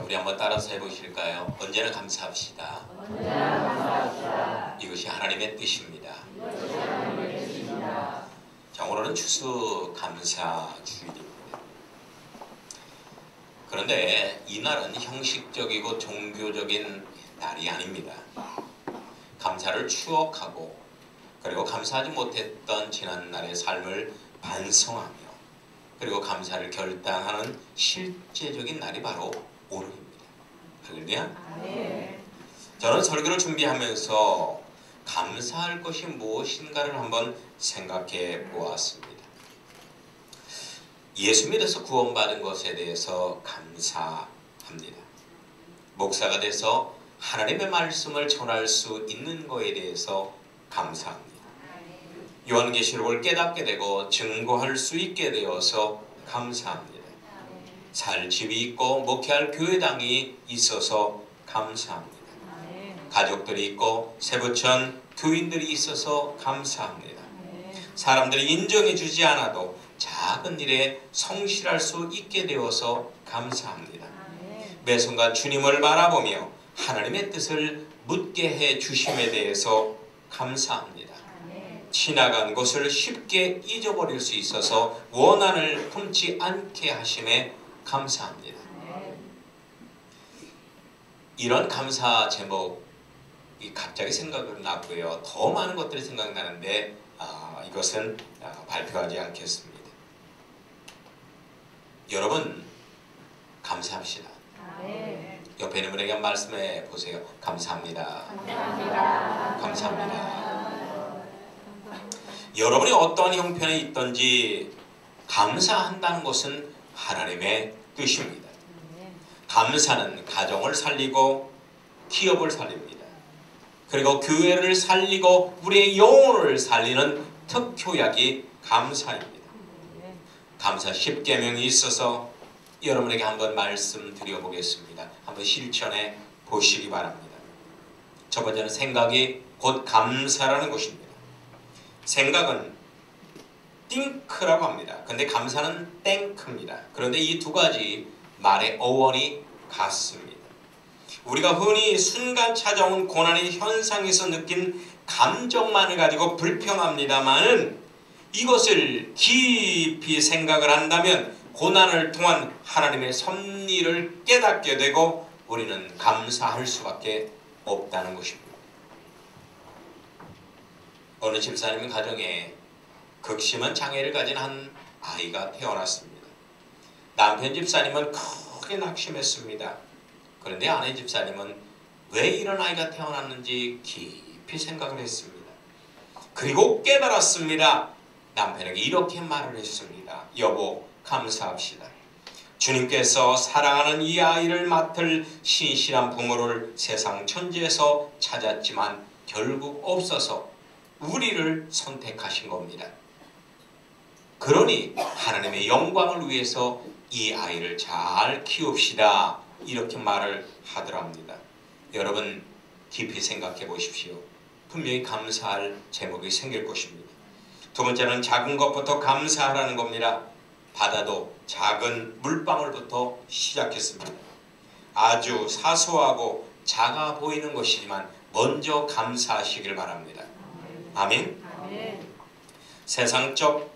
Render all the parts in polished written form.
우리 한번 따라서 해보실까요? 언제나 감사합시다. 언제나 감사합시다. 이것이 하나님의 뜻입니다. 이것이 하나님의 뜻입니다. 자, 오늘은 추수감사주일입니다. 그런데 이날은 형식적이고 종교적인 날이 아닙니다. 감사를 추억하고 그리고 감사하지 못했던 지난날의 삶을 반성하며 그리고 감사를 결단하는 실제적인 날이 바로 오늘입니다. 할렐루야. 네. 저는 설교를 준비하면서 감사할 것이 무엇인가를 한번 생각해 보았습니다. 예수 믿어서 구원받은 것에 대해서 감사합니다. 목사가 돼서 하나님의 말씀을 전할 수 있는 것에 대해서 감사합니다. 요한계시록을 깨닫게 되고 증거할 수 있게 되어서 감사합니다. 살 집이 있고 목회할 교회당이 있어서 감사합니다. 가족들이 있고 세부천 교인들이 있어서 감사합니다. 사람들이 인정해 주지 않아도 작은 일에 성실할 수 있게 되어서 감사합니다. 매 순간 주님을 바라보며 하나님의 뜻을 묻게 해 주심에 대해서 감사합니다. 지나간 것을 쉽게 잊어버릴 수 있어서 원한을 품지 않게 하심에 감사합니다. 이런 감사 제목이 갑자기 생각이 났고요. 더 많은 것들이 생각나는데 이것은 발표하지 않겠습니다. 여러분 감사합시다. 옆에 있는 분에게 말씀해 보세요. 감사합니다. 감사합니다. 감사합니다. 여러분이 어떠한 형편에 있든지 감사한다는 것은 하나님의 뜻입니다. 감사는 가정을 살리고 기업을 살립니다. 그리고 교회를 살리고 우리의 영혼을 살리는 특효약이 감사입니다. 감사 10계명이 있어서 여러분에게 한번 말씀드려보겠습니다. 한번 실천해 보시기 바랍니다. 첫 번째는 생각이 곧 감사라는 것입니다. 생각은 띵크라고 합니다. 근데 감사는 땡크입니다. 그런데 이 두 가지 말의 어원이 같습니다. 우리가 흔히 순간 찾아온 고난의 현상에서 느낀 감정만을 가지고 불평합니다만은 이것을 깊이 생각을 한다면 고난을 통한 하나님의 섭리를 깨닫게 되고 우리는 감사할 수밖에 없다는 것입니다. 어느 집사님 가정에 극심한 장애를 가진 한 아이가 태어났습니다. 남편 집사님은 크게 낙심했습니다. 그런데 아내 집사님은 왜 이런 아이가 태어났는지 깊이 생각을 했습니다. 그리고 깨달았습니다. 남편에게 이렇게 말을 했습니다. 여보, 감사합시다. 주님께서 사랑하는 이 아이를 맡을 신실한 부모를 세상 천지에서 찾았지만 결국 없어서 우리를 선택하신 겁니다. 그러니 하나님의 영광을 위해서 이 아이를 잘 키웁시다. 이렇게 말을 하더랍니다. 여러분 깊이 생각해 보십시오. 분명히 감사할 제목이 생길 것입니다. 두 번째는 작은 것부터 감사하라는 겁니다. 바다도 작은 물방울부터 시작했습니다. 아주 사소하고 작아 보이는 것이지만 먼저 감사하시길 바랍니다. 아멘. 세상적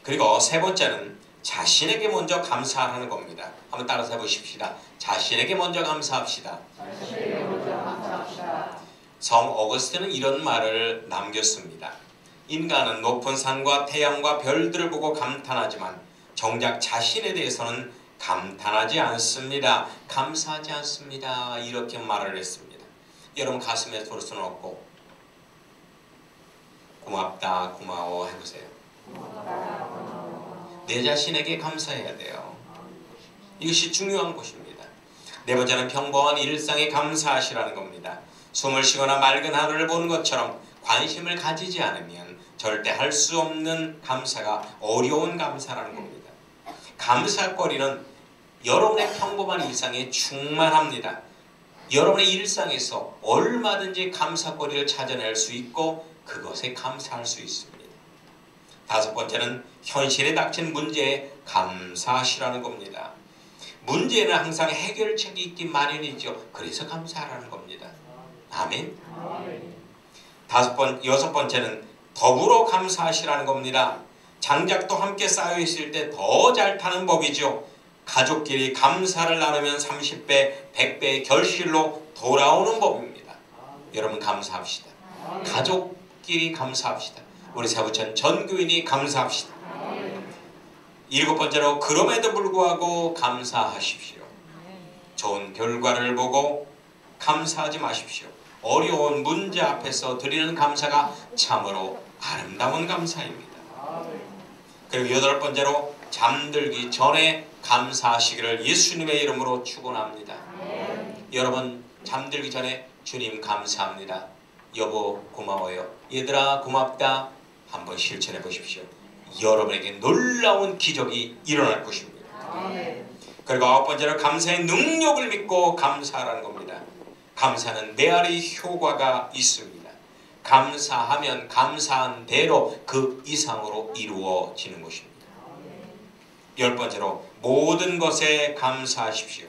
그리고 세 번째는 자신에게 먼저 감사하는 겁니다. 한번 따라서 해보십시다. 자신에게 먼저 감사합시다. 자신에게 먼저 감사합시다. 성 어거스틴은 이런 말을 남겼습니다. 인간은 높은 산과 태양과 별들을 보고 감탄하지만 정작 자신에 대해서는 감탄하지 않습니다. 감사하지 않습니다. 이렇게 말을 했습니다. 여러분 가슴에 손을 넣고 고맙다, 고마워 해보세요. 내 자신에게 감사해야 돼요. 이것이 중요한 것입니다. 네 번째는 평범한 일상에 감사하시라는 겁니다. 숨을 쉬거나 맑은 하늘을 보는 것처럼 관심을 가지지 않으면 절대 할 수 없는 감사가 어려운 감사라는 겁니다. 감사거리는 여러분의 평범한 일상에 충만합니다. 여러분의 일상에서 얼마든지 감사거리를 찾아낼 수 있고 그것에 감사할 수 있습니다. 다섯 번째는 현실에 닥친 문제에 감사하시라는 겁니다. 문제는 항상 해결책이 있기 마련이죠. 그래서 감사하라는 겁니다. 아멘. 여섯 번째는 더불어 감사하시라는 겁니다. 장작도 함께 쌓여 있을 때 더 잘 타는 법이죠. 가족끼리 감사를 나누면 30배, 100배의 결실로 돌아오는 법입니다. 여러분 감사합시다. 가족끼리 감사합시다. 우리 세부천 전교인이 감사합시다. 일곱 번째로 그럼에도 불구하고 감사하십시오. 좋은 결과를 보고 감사하지 마십시오. 어려운 문제 앞에서 드리는 감사가 참으로 아름다운 감사입니다. 그리고 여덟 번째로 잠들기 전에 감사하시기를 예수님의 이름으로 축원합니다. 여러분 잠들기 전에 주님 감사합니다. 여보 고마워요. 얘들아 고맙다. 한번 실천해 보십시오. 여러분에게 놀라운 기적이 일어날 것입니다. 그리고 아홉 번째로 감사의 능력을 믿고 감사하라는 겁니다. 감사는 메아리 효과가 있습니다. 감사하면 감사한 대로 그 이상으로 이루어지는 것입니다. 열 번째로 모든 것에 감사하십시오.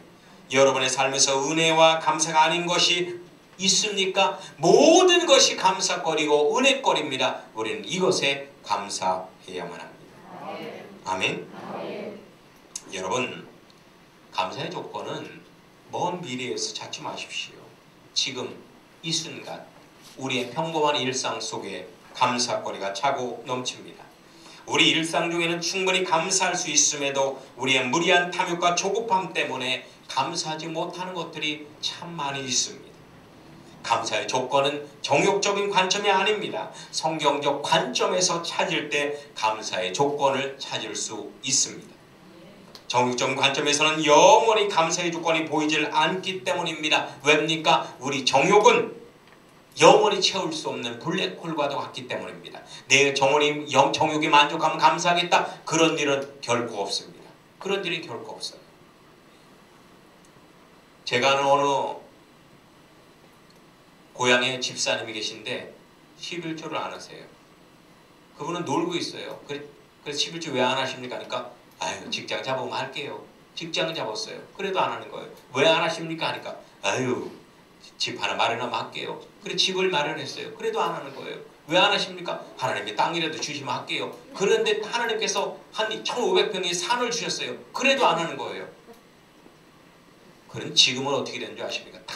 여러분의 삶에서 은혜와 감사가 아닌 것이 있습니까? 모든 것이 감사거리고 은혜거리입니다. 우리는 이것에 감사해야만 합니다. 아멘. 여러분 감사의 조건은 먼 미래에서 찾지 마십시오. 지금 이 순간 우리의 평범한 일상 속에 감사거리가 차고 넘칩니다. 우리 일상 중에는 충분히 감사할 수 있음에도 우리의 무리한 탐욕과 조급함 때문에 감사하지 못하는 것들이 참 많이 있습니다. 감사의 조건은 정욕적인 관점이 아닙니다. 성경적 관점에서 찾을 때 감사의 조건을 찾을 수 있습니다. 정욕적인 관점에서는 영원히 감사의 조건이 보이질 않기 때문입니다. 왜입니까? 우리 정욕은 영원히 채울 수 없는 블랙홀과도 같기 때문입니다. 내 정욕이 만족하면 감사하겠다. 그런 일은 결코 없습니다. 그런 일이 결코 없어요. 제가 아는 어느 고향에 집사님이 계신데 11조를 안 하세요. 그분은 놀고 있어요. 그래서 11조 왜 안 하십니까? 하니까 아유 직장 잡으면 할게요. 직장 잡았어요. 그래도 안 하는 거예요. 왜 안 하십니까? 하니까 아유 집 하나 마련하면 할게요. 그래 집을 마련했어요. 그래도 안 하는 거예요. 왜 안 하십니까? 하나님이 땅이라도 주시면 할게요. 그런데 하나님께서 한 1500평의 산을 주셨어요. 그래도 안 하는 거예요. 그럼 지금은 어떻게 되는 줄 아십니까? 다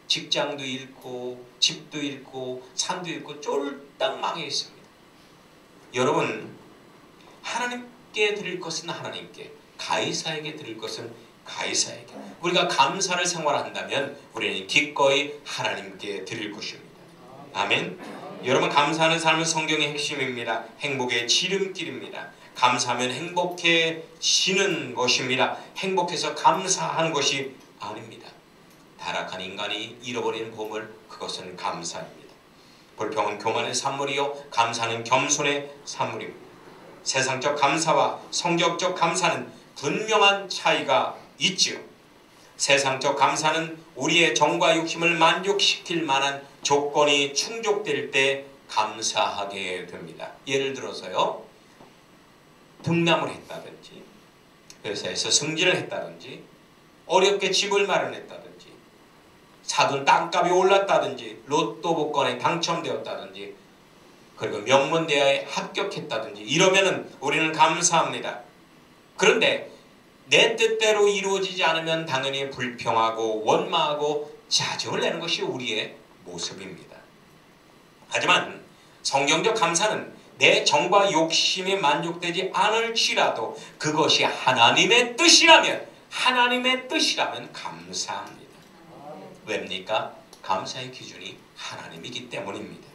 직장도 잃고 집도 잃고 산도 잃고 쫄딱 망해 있습니다. 여러분 하나님께 드릴 것은 하나님께, 가이사에게 드릴 것은 가이사에게. 우리가 감사를 생활한다면 우리는 기꺼이 하나님께 드릴 것입니다. 아멘. 여러분 감사하는 삶은 성경의 핵심입니다. 행복의 지름길입니다. 감사하면 행복해지는 것입니다. 행복해서 감사하는 것이 아닙니다. 타락한 인간이 잃어버리는 보물, 그것은 감사입니다. 불평은 교만의 산물이요 감사는 겸손의 산물입니다. 세상적 감사와 성경적 감사는 분명한 차이가 있지요. 세상적 감사는 우리의 정과 욕심을 만족시킬 만한 조건이 충족될 때 감사하게 됩니다. 예를 들어서요, 등남을 했다든지, 회사에서 승진을 했다든지, 어렵게 집을 마련했다든지, 사둔 땅값이 올랐다든지, 로또 복권에 당첨되었다든지, 그리고 명문대학에 합격했다든지, 이러면은 우리는 감사합니다. 그런데 내 뜻대로 이루어지지 않으면 당연히 불평하고 원망하고 짜증을 내는 것이 우리의 모습입니다. 하지만 성경적 감사는 내 정과 욕심이 만족되지 않을지라도 그것이 하나님의 뜻이라면 감사합니다. 왜입니까? 감사의 기준이 하나님이기 때문입니다.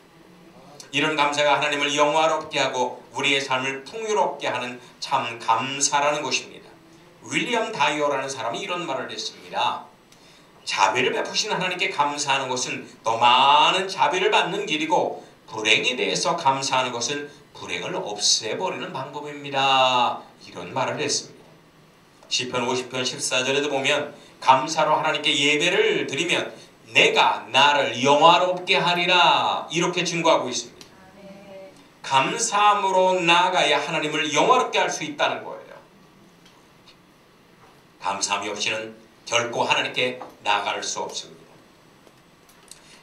이런 감사가 하나님을 영화롭게 하고 우리의 삶을 풍요롭게 하는 참 감사라는 것입니다. 윌리엄 다이어라는 사람이 이런 말을 했습니다. 자비를 베푸신 하나님께 감사하는 것은 더 많은 자비를 받는 길이고, 불행에 대해서 감사하는 것은 불행을 없애버리는 방법입니다. 이런 말을 했습니다. 시편 50편 14절에도 보면 감사로 하나님께 예배를 드리면 내가 나를 영화롭게 하리라 이렇게 증거하고 있습니다. 감사함으로 나아가야 하나님을 영화롭게 할 수 있다는 거예요. 감사함이 없이는 결코 하나님께 나아갈 수 없습니다.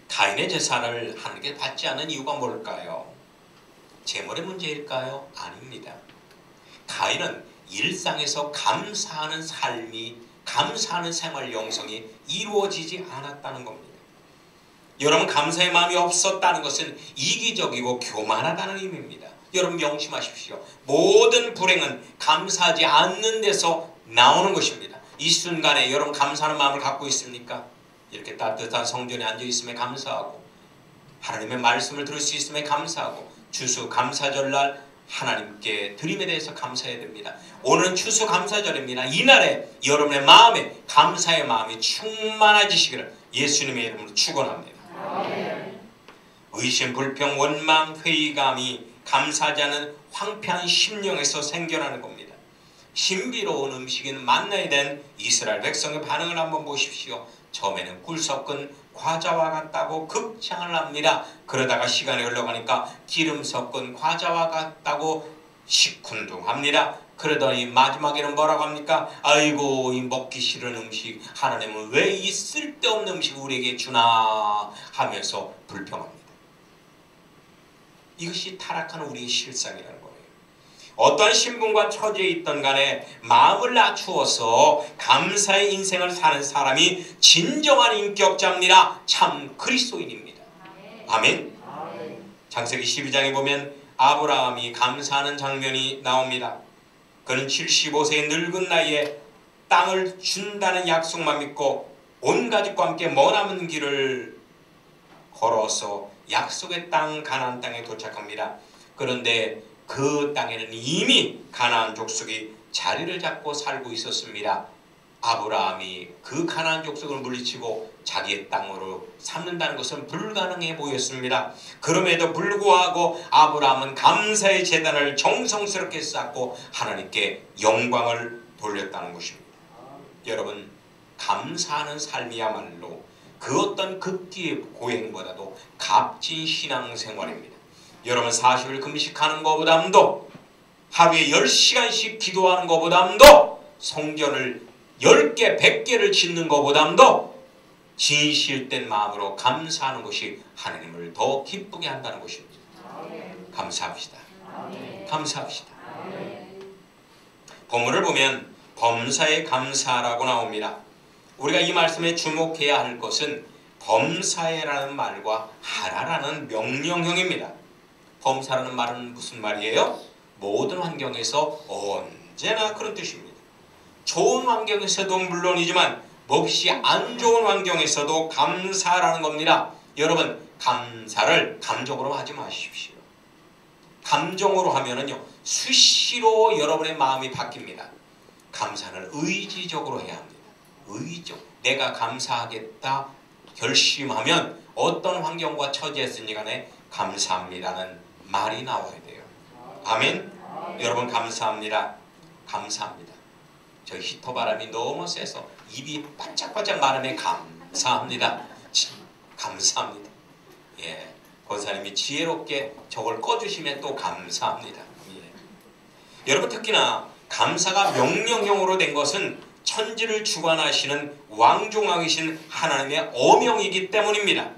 가인의 제사를 하나님께 받지 않은 이유가 뭘까요? 재물의 문제일까요? 아닙니다. 가인은 일상에서 감사하는 삶이, 감사하는 생활 영성이 이루어지지 않았다는 겁니다. 여러분, 감사의 마음이 없었다는 것은 이기적이고 교만하다는 의미입니다. 여러분 명심하십시오. 모든 불행은 감사하지 않는 데서 나오는 것입니다. 이 순간에 여러분 감사하는 마음을 갖고 있습니까? 이렇게 따뜻한 성전에 앉아 있음에 감사하고, 하나님의 말씀을 들을 수 있음에 감사하고, 추수 감사절날 하나님께 드림에 대해서 감사해야 됩니다. 오늘은 추수 감사절입니다. 이날에 여러분의 마음에 감사의 마음이 충만해지시기를 예수님의 이름으로 축원합니다. 의심, 불평, 원망, 회의감이 감사하지 않은 황폐한 심령에서 생겨나는 겁니다. 신비로운 음식인 만나에 대한 이스라엘 백성의 반응을 한번 보십시오. 처음에는 꿀 섞은 과자와 같다고 극찬을 합니다. 그러다가 시간이 흘러가니까 기름 섞은 과자와 같다고 시큰둥합니다. 그러더니 마지막에는 뭐라고 합니까? 아이고, 이 먹기 싫은 음식, 하나님은 왜 이 쓸데없는 음식을 우리에게 주나 하면서 불평합니다. 이것이 타락한 우리의 실상이라는 거예요. 어떠한 신분과 처지에 있던 간에 마음을 낮추어서 감사의 인생을 사는 사람이 진정한 인격자입니다. 참 그리스도인입니다. 아멘. 창세기 12장에 보면 아브라함이 감사하는 장면이 나옵니다. 그는 75세의 늙은 나이에 땅을 준다는 약속만 믿고 온 가족과 함께 머나먼 길을 걸어서 약속의 땅 가나안 땅에 도착합니다. 그런데 그 땅에는 이미 가나안 족속이 자리를 잡고 살고 있었습니다. 아브라함이 그 가나안 족속을 물리치고 자기의 땅으로 삼는다는 것은 불가능해 보였습니다. 그럼에도 불구하고 아브라함은 감사의 제단을 정성스럽게 쌓고 하나님께 영광을 돌렸다는 것입니다. 여러분, 감사하는 삶이야말로 그 어떤 극기의 고행보다도 값진 신앙생활입니다. 여러분, 40일 금식하는 것보다도, 하루에 10시간씩 기도하는 것보다도, 성전을 10개, 100개를 짓는 것보다도 진실된 마음으로 감사하는 것이 하나님을 더 기쁘게 한다는 것입니다. 감사합시다. 감사합시다. 본문을 보면 범사에 감사라고 나옵니다. 우리가 이 말씀에 주목해야 할 것은 범사에라는 말과 하라라는 명령형입니다. 범사라는 말은 무슨 말이에요? 모든 환경에서 언제나 그런 뜻입니다. 좋은 환경에서도 물론이지만 몹시 안 좋은 환경에서도 감사라는 겁니다. 여러분, 감사를 감정으로 하지 마십시오. 감정으로 하면은요, 수시로 여러분의 마음이 바뀝니다. 감사는 의지적으로 해야 합니다. 의지적. 내가 감사하겠다 결심하면 어떤 환경과 처지였으니 간에 감사합니다는 말이 나와야 돼요. 아멘. 여러분, 감사합니다. 감사합니다. 저 히터 바람이 너무 세서 입이 반짝반짝 마르면 감사합니다. 감사합니다. 예, 권사님이 지혜롭게 저걸 꺼주시면 또 감사합니다. 예. 여러분, 특히나 감사가 명령형으로 된 것은 천지를 주관하시는 왕중왕이신 하나님의 어명이기 때문입니다.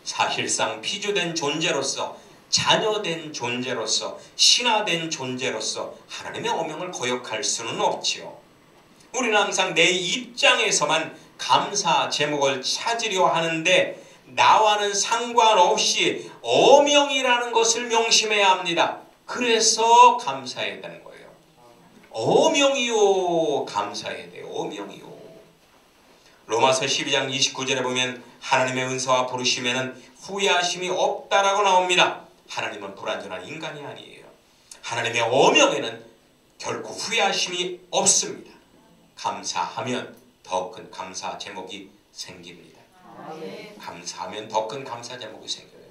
사실상 피조된 존재로서, 자녀된 존재로서, 신화된 존재로서 하나님의 어명을 거역할 수는 없지요. 우리는 항상 내 입장에서만 감사 제목을 찾으려 하는데 나와는 상관없이 어명이라는 것을 명심해야 합니다. 그래서 감사해야 되는 거예요. 어명이요, 감사해야 돼요. 어명이요. 로마서 12장 29절에 보면 하나님의 은사와 부르심에는 후회하심이 없다라고 나옵니다. 하나님은 불완전한 인간이 아니에요. 하나님의 어명에는 결코 후회하심이 없습니다. 감사하면 더 큰 감사 제목이 생깁니다. 감사하면 더 큰 감사 제목이 생겨요.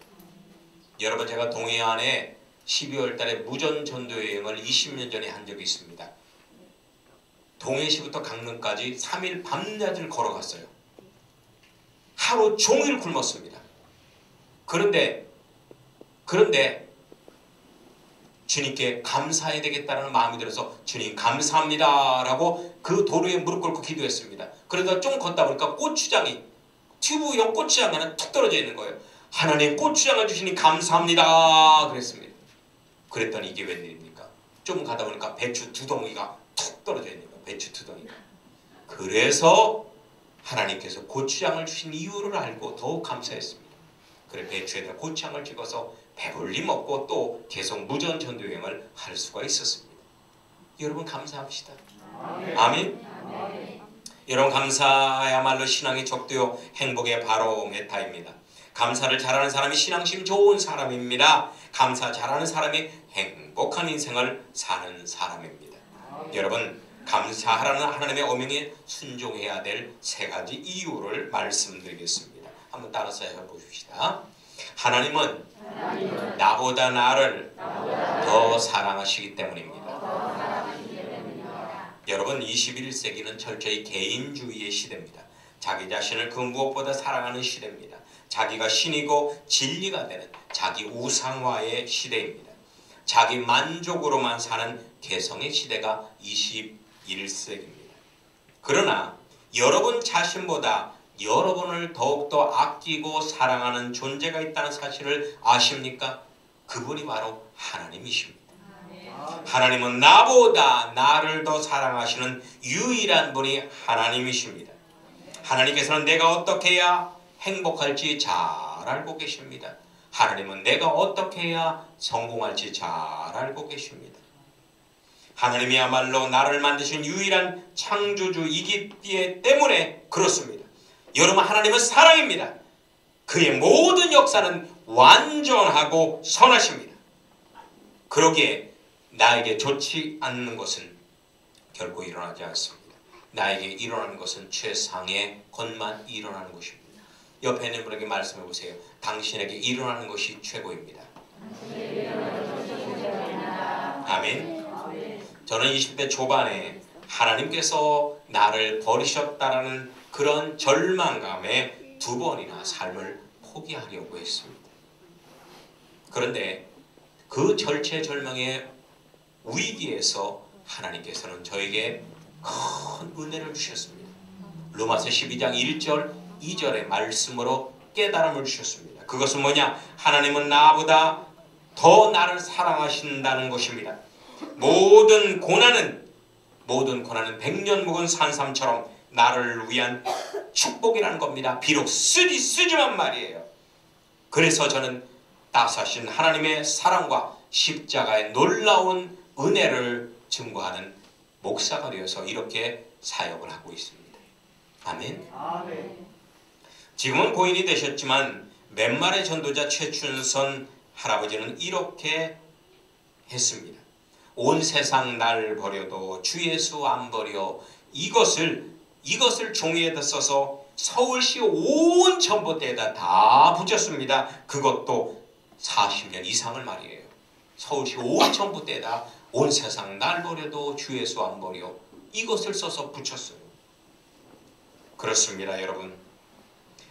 여러분, 제가 동해안에 12월 달에 무전 전도 여행을 20년 전에 한 적이 있습니다. 동해시부터 강릉까지 3일 밤낮을 걸어갔어요. 하루 종일 굶었습니다. 그런데 주님께 감사해야 되겠다는 마음이 들어서 주님 감사합니다 라고 그 도로에 무릎 꿇고 기도했습니다. 그러다 좀 걷다 보니까 고추장이 튜브형 고추장이 하나 툭 떨어져 있는 거예요. 하나님 고추장을 주시니 감사합니다 그랬습니다. 그랬더니 이게 웬일입니까? 좀 가다 보니까 배추 두 덩이가 툭 떨어져 있는 거예요. 배추 두 덩이가. 그래서 하나님께서 고추장을 주신 이유를 알고 더욱 감사했습니다. 그래 배추에다 고추장을 찍어서 배불리 먹고 또 계속 무전 전도여행을 할 수가 있었습니다. 여러분 감사합시다. 아멘. 여러분 감사야말로 신앙의 족도요 행복의 바로메타입니다. 감사를 잘하는 사람이 신앙심 좋은 사람입니다. 감사 잘하는 사람이 행복한 인생을 사는 사람입니다. 여러분 감사하라는 하나님의 어명에 순종해야 될 세 가지 이유를 말씀드리겠습니다. 한번 따라서 해보십시다. 하나님은 나보다 나를 더 사랑하시기 때문입니다. 여러분 21세기는 철저히 개인주의의 시대입니다. 자기 자신을 그 무엇보다 사랑하는 시대입니다. 자기가 신이고 진리가 되는 자기 우상화의 시대입니다. 자기 만족으로만 사는 개성의 시대가 21세기입니다. 그러나 여러분 자신보다 여러분을 더욱더 아끼고 사랑하는 존재가 있다는 사실을 아십니까? 그분이 바로 하나님이십니다. 하나님은 나보다 나를 더 사랑하시는 유일한 분이 하나님이십니다. 하나님께서는 내가 어떻게 해야 행복할지 잘 알고 계십니다. 하나님은 내가 어떻게 해야 성공할지 잘 알고 계십니다. 하나님이야말로 나를 만드신 유일한 창조주이기 때문에 그렇습니다. 여러분 하나님은 사랑입니다. 그의 모든 역사는 완전하고 선하십니다. 그러기에 나에게 좋지 않는 것은 결코 일어나지 않습니다. 나에게 일어나는 것은 최상의 것만 일어나는 것입니다. 옆에 있는 분에게 말씀해 보세요. 당신에게 일어나는 것이 최고입니다. 아멘. 저는 20대 초반에 하나님께서 나를 버리셨다라는 그런 절망감에 두 번이나 삶을 포기하려고 했습니다. 그런데 그 절체절명의 위기에서 하나님께서는 저에게 큰 은혜를 주셨습니다. 로마서 12장 1절 2절의 말씀으로 깨달음을 주셨습니다. 그것은 뭐냐? 하나님은 나보다 더 나를 사랑하신다는 것입니다. 모든 고난은 백년 묵은 산삼처럼 나를 위한 축복이라는 겁니다. 비록 쓰지만 말이에요. 그래서 저는 따스하신 하나님의 사랑과 십자가의 놀라운 은혜를 증거하는 목사가 되어서 이렇게 사역을 하고 있습니다. 아멘. 지금은 고인이 되셨지만 맨말의 전도자 최춘선 할아버지는 이렇게 했습니다. 온 세상 날 버려도 주 예수 안 버려. 이것을 종이에다 써서 서울시 온 전봇대에다 다 붙였습니다. 그것도 40년 이상을 말이에요. 서울시 온 전봇대에다 온 세상 날 버려도 주 예수 안 버려. 이것을 써서 붙였어요. 그렇습니다, 여러분.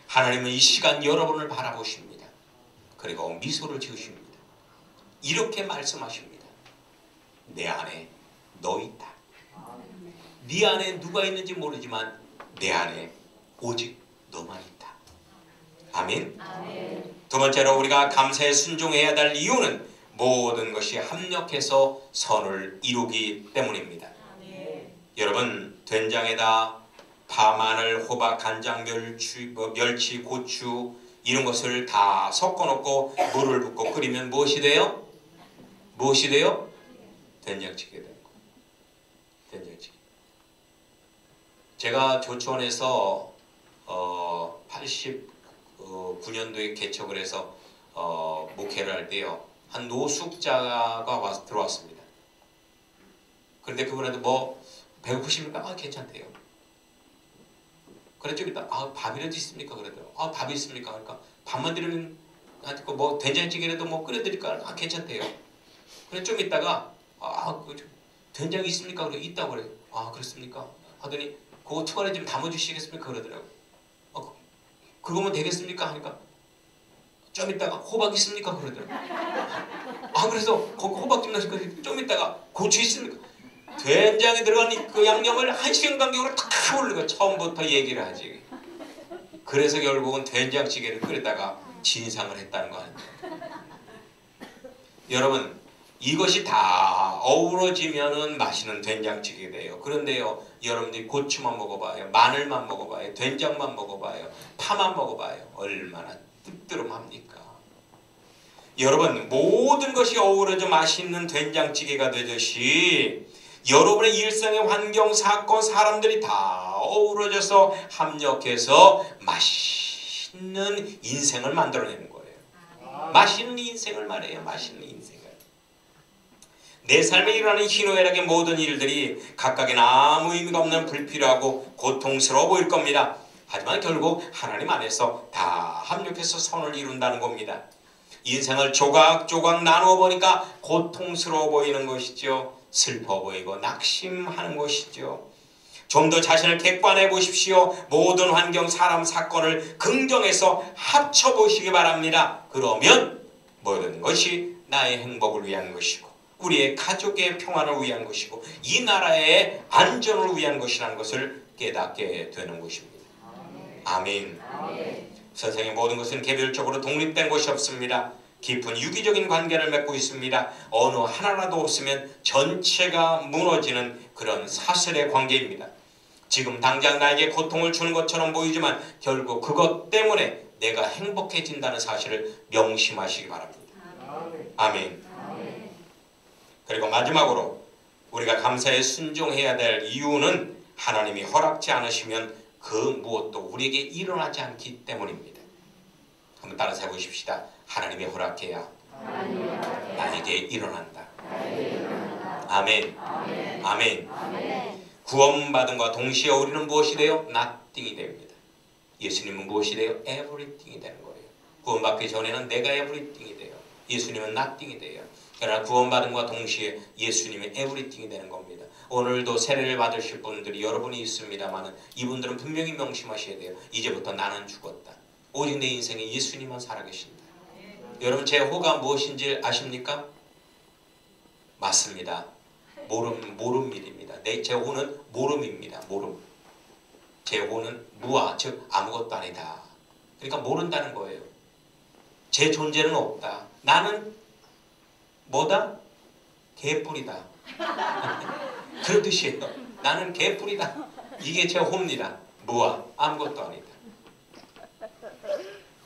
하나님은 이 시간 여러분을 바라보십니다. 그리고 미소를 지으십니다. 이렇게 말씀하십니다. 내 안에 너 있다. 네 안에 누가 있는지 모르지만 내 안에 오직 너만 있다. 아멘. 두 번째로 우리가 감사에 순종해야 될 이유는 모든 것이 합력해서 선을 이루기 때문입니다. 여러분 된장에다 파, 마늘, 호박, 간장, 멸치, 고추 이런 것을 다 섞어놓고 물을 붓고 끓이면 무엇이 돼요? 무엇이 돼요? 된장찌개 되는 거. 된장찌개. 제가 조천에서 89년도에 개척을 해서 목회를 할 때요. 한 노숙자가 들어왔습니다. 그런데 그분한테 뭐 배고프십니까? 아 괜찮대요. 그래 좀 이따 밥이라도 있습니까? 그러더라고요. 밥이 있습니까? 그러니까 밥만 드리면 뭐 된장찌개라도 뭐 끓여드릴까? 아 괜찮대요. 그래 좀 있다가 된장이 있습니까? 그래 있다고 그래요. 아 그렇습니까? 하더니 그거 투안에 좀 담아주시겠습니까? 그러더라고요. 그거면 되겠습니까? 하니까 좀 이따가 호박 있습니까? 그러더라고요. 아, 그래서 거기 호박집 나실 거예요. 좀 이따가 고추 있습니까? 된장에 들어간 그 양념을 1시간 간격으로 탁 올리고 처음부터 얘기를 하지. 그래서 결국은 된장찌개를 끓이다가 진상을 했다는 거 아닙니까? 여러분, 이것이 다 어우러지면은 맛있는 된장찌개가 돼요. 그런데요, 여러분들이 고추만 먹어봐요, 마늘만 먹어봐요, 된장만 먹어봐요, 파만 먹어봐요. 얼마나 뜨뜨름합니까? 여러분, 모든 것이 어우러져 맛있는 된장찌개가 되듯이 여러분의 일상의 환경, 사건, 사람들이 다 어우러져서 합력해서 맛있는 인생을 만들어내는 거예요. 맛있는 인생을 말해요. 맛있는 인생을. 내 삶에 일어나는 희노애락의 모든 일들이 각각에는 아무 의미가 없는 불필요하고 고통스러워 보일 겁니다. 하지만 결국 하나님 안에서 다 합력해서 선을 이룬다는 겁니다. 인생을 조각조각 나누어 보니까 고통스러워 보이는 것이죠. 슬퍼 보이고 낙심하는 것이죠. 좀 더 자신을 객관해 보십시오. 모든 환경, 사람, 사건을 긍정해서 합쳐 보시기 바랍니다. 그러면 모든 것이 나의 행복을 위한 것이고 우리의 가족의 평안을 위한 것이고 이 나라의 안전을 위한 것이라는 것을 깨닫게 되는 것입니다. 아멘. 세상의 모든 것은 개별적으로 독립된 것이 없습니다. 깊은 유기적인 관계를 맺고 있습니다. 어느 하나라도 없으면 전체가 무너지는 그런 사슬의 관계입니다. 지금 당장 나에게 고통을 주는 것처럼 보이지만 결국 그것 때문에 내가 행복해진다는 사실을 명심하시기 바랍니다. 아멘. 그리고 마지막으로 우리가 감사에 순종해야 될 이유는 하나님이 허락지 않으시면 그 무엇도 우리에게 일어나지 않기 때문입니다. 한번 따라서 해보십시다. 하나님이 허락해야 나에게 일어난다. 아멘. 아멘. 구원받음과 동시에 우리는 무엇이 돼요? Nothing이 됩니다. 예수님은 무엇이 돼요? Everything이 되는 거예요. 구원받기 전에는 내가 Everything이 돼요. 예수님은 Nothing이 돼요. 그러나 구원받음과 동시에 예수님이 Everything이 되는 겁니다. 오늘도 세례를 받으실 분들이 여러분이 있습니다만 이분들은 분명히 명심하셔야 돼요. 이제부터 나는 죽었다. 오직 내 인생에 예수님만 살아계신다. 여러분, 제 호가 무엇인지 아십니까? 맞습니다. 모름일입니다. 제 호는 모름입니다. 모름. 제 호는 무아, 즉 아무것도 아니다. 그러니까 모른다는 거예요. 제 존재는 없다. 나는 뭐다? 개뿔이다. 그런 뜻이에요. 나는 개뿔이다. 이게 제 호입니다. 무아, 아무것도 아니다.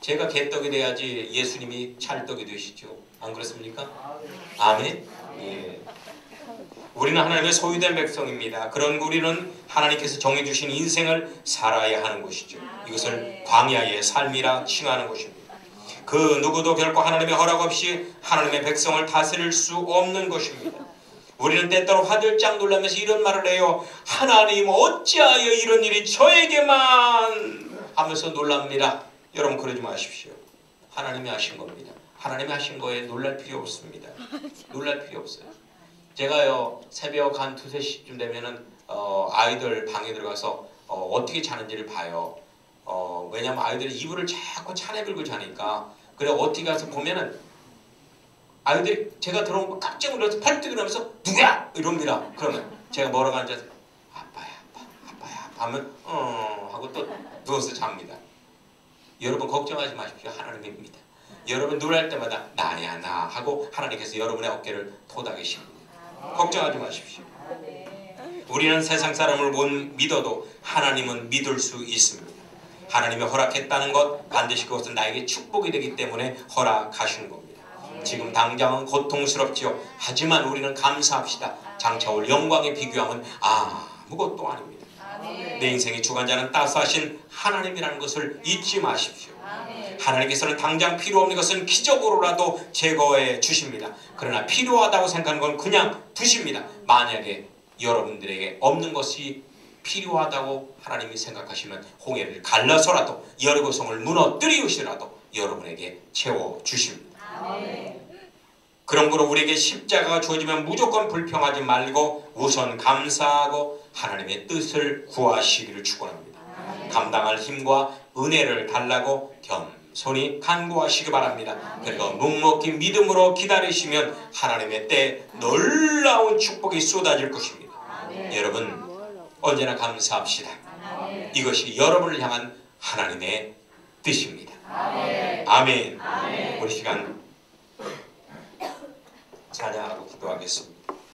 제가 개떡이 돼야지 예수님이 찰떡이 되시죠. 안 그렇습니까? 아멘. 예. 우리는 하나님의 소유된 백성입니다. 그런 우리는 하나님께서 정해주신 인생을 살아야 하는 것이죠. 이것을 광야의 삶이라 칭하는 것입니다. 그 누구도 결코 하나님의 허락 없이 하나님의 백성을 다스릴 수 없는 것입니다. 우리는 때때로 화들짝 놀라면서 이런 말을 해요. 하나님 어찌하여 이런 일이 저에게만 하면서 놀랍니다. 여러분, 그러지 마십시오. 하나님이 하신 겁니다. 하나님이 하신 거에 놀랄 필요 없습니다. 놀랄 필요 없어요. 제가요 새벽 한 2, 3시쯤 되면은 아이들 방에 들어가서 어떻게 자는지를 봐요. 왜냐면 아이들이 이불을 자꾸 차내 긁고 자니까. 그래 어떻게 가서 보면은 아이들이 제가 들어온 거 깜짝 놀라서 팔뚝 일어나면서 누구야? 이럽니다. 그러면 제가 뭐라고 앉아서 아빠야 아빠 하면 하고 또 누워서 잡니다. 여러분 걱정하지 마십시오. 하나님입니다. 여러분 놀랄 때마다 나야 나 하고 하나님께서 여러분의 어깨를 토닥이십니다. 걱정하지 마십시오. 우리는 세상 사람을 못 믿어도 하나님은 믿을 수 있습니다. 하나님이 허락했다는 것 반드시 그것은 나에게 축복이 되기 때문에 허락하신 겁니다. 지금 당장은 고통스럽지요. 하지만 우리는 감사합시다. 장차 올 영광에 비교하면 아무것도 아닙니다. 내 인생의 주관자는 따스하신 하나님이라는 것을 잊지 마십시오. 하나님께서는 당장 필요 없는 것은 기적으로라도 제거해 주십니다. 그러나 필요하다고 생각하는 건 그냥 두십니다. 만약에 여러분들에게 없는 것이 필요하다고 하나님이 생각하시면 홍해를 갈라서라도 여리고성을 무너뜨리시라도 여러분에게 채워주십니다. 그러므로 우리에게 십자가가 주어지면 무조건 불평하지 말고 우선 감사하고 하나님의 뜻을 구하시기를 축원합니다. 감당할 힘과 은혜를 달라고 손이 간구하시기 바랍니다. 그리고 묵묵히 믿음으로 기다리시면 하나님의 때 놀라운 축복이 쏟아질 것입니다. 여러분 언제나 감사합시다. 이것이 여러분을 향한 하나님의 뜻입니다. 아멘. 우리 시간 찬양하고 기도하겠습니다.